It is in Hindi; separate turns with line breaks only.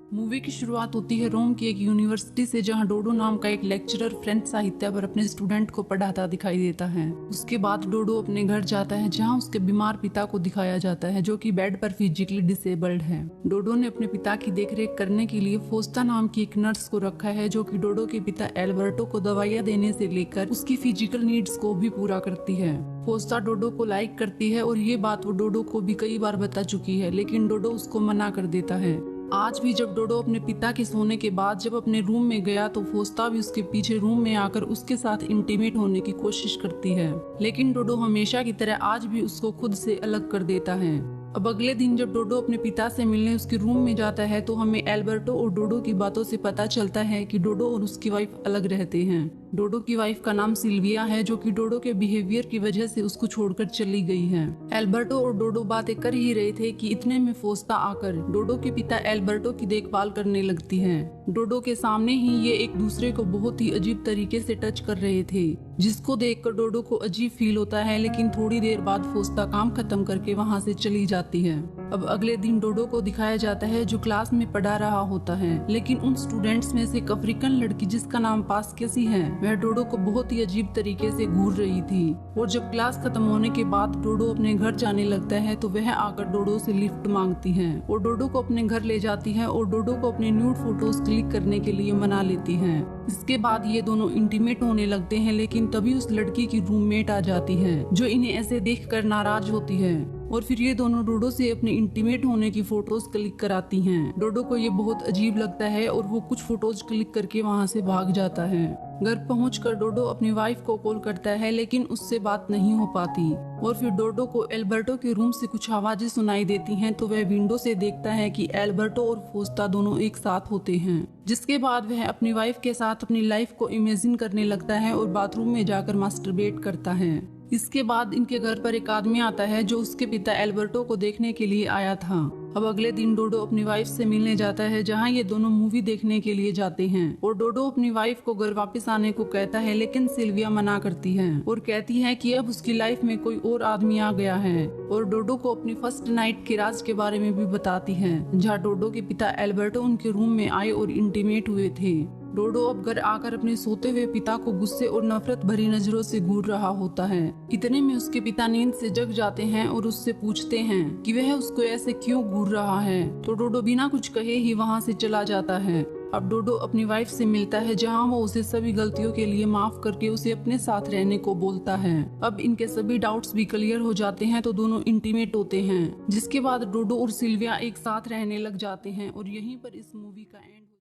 मूवी की शुरुआत होती है रोम की एक यूनिवर्सिटी से, जहां डोडो नाम का एक लेक्चरर फ्रेंच साहित्य पर अपने स्टूडेंट को पढ़ाता दिखाई देता है। उसके बाद डोडो अपने घर जाता है, जहां उसके बीमार पिता को दिखाया जाता है, जो कि बेड पर फिजिकली डिसेबल्ड है। डोडो ने अपने पिता की देखरेख करने के लिए फोस्ता नाम की एक नर्स को रखा है, जो कि डोडो के पिता एल्बर्टो को दवाइयां देने से लेकर उसकी फिजिकल नीड्स को भी पूरा करती है। फोस्ता डोडो को लाइक करती है और ये बात वो डोडो को भी कई बार बता चुकी है, लेकिन डोडो उसको मना कर देता है। आज भी जब डोडो अपने पिता के सोने के बाद जब अपने रूम में गया, तो फोस्ता भी उसके पीछे रूम में आकर उसके साथ इंटीमेट होने की कोशिश करती है, लेकिन डोडो हमेशा की तरह आज भी उसको खुद से अलग कर देता है। अब अगले दिन जब डोडो अपने पिता से मिलने उसके रूम में जाता है, तो हमें एल्बर्टो और डोडो की बातों से पता चलता है कि डोडो और उसकी वाइफ अलग रहते हैं। डोडो की वाइफ का नाम सिल्विया है, जो कि डोडो के बिहेवियर की वजह से उसको छोड़कर चली गई है। एल्बर्टो और डोडो बातें कर ही रहे थे कि इतने में फोस्ता आकर डोडो के पिता एल्बर्टो की देखभाल करने लगती है। डोडो के सामने ही ये एक दूसरे को बहुत ही अजीब तरीके से टच कर रहे थे, जिसको देखकर डोडो को अजीब फील होता है, लेकिन थोड़ी देर बाद फोस्ता काम खत्म करके वहाँ से चली जाती है। अब अगले दिन डोडो को दिखाया जाता है, जो क्लास में पढ़ा रहा होता है, लेकिन उन स्टूडेंट्स में से एक अफ्रीकन लड़की जिसका नाम पास्केसी है, वह डोडो को बहुत ही अजीब तरीके से घूर रही थी। और जब क्लास खत्म होने के बाद डोडो अपने घर जाने लगता है, तो वह आकर डोडो से लिफ्ट मांगती है और डोडो को अपने घर ले जाती है और डोडो को अपने न्यूड फोटोज क्लिक करने के लिए मना लेती है। इसके बाद ये दोनों इंटीमेट होने लगते हैं, लेकिन तभी उस लड़की की रूममेट आ जाती है, जो इन्हें ऐसे देखकर नाराज होती है और फिर ये दोनों डोडो से अपने इंटीमेट होने की फोटोज क्लिक कराती हैं। डोडो को ये बहुत अजीब लगता है और वो कुछ फोटोज क्लिक करके वहाँ से भाग जाता है। घर पहुंचकर डोडो अपनी वाइफ को कॉल करता है, लेकिन उससे बात नहीं हो पाती और फिर डोडो को एल्बर्टो के रूम से कुछ आवाजें सुनाई देती हैं, तो वह विंडो से देखता है कि एल्बर्टो और फोस्ता दोनों एक साथ होते हैं। जिसके बाद वह अपनी वाइफ के साथ अपनी लाइफ को इमेजिन करने लगता है और बाथरूम में जाकर मास्टरबेट करता है। इसके बाद इनके घर पर एक आदमी आता है, जो उसके पिता एल्बर्टो को देखने के लिए आया था। अब अगले दिन डोडो अपनी वाइफ से मिलने जाता है, जहां ये दोनों मूवी देखने के लिए जाते हैं और डोडो अपनी वाइफ को घर वापस आने को कहता है, लेकिन सिल्विया मना करती है और कहती है कि अब उसकी लाइफ में कोई और आदमी आ गया है और डोडो को अपनी फर्स्ट नाइट के राज के बारे में भी बताती है, जहाँ डोडो के पिता एल्बर्टो उनके रूम में आए और इंटीमेट हुए थे। डोडो अब घर आकर अपने सोते हुए पिता को गुस्से और नफरत भरी नजरों से घूर रहा होता है। इतने में उसके पिता नींद से जग जाते हैं और उससे पूछते हैं कि वह उसको ऐसे क्यों घूर रहा है, तो डोडो बिना कुछ कहे ही वहाँ से चला जाता है। अब डोडो अपनी वाइफ से मिलता है, जहां वो उसे सभी गलतियों के लिए माफ करके उसे अपने साथ रहने को बोलता है। अब इनके सभी डाउट्स भी क्लियर हो जाते हैं, तो दोनों इंटीमेट होते हैं, जिसके बाद डोडो और सिल्विया एक साथ रहने लग जाते हैं और यहीं पर इस मूवी का एंड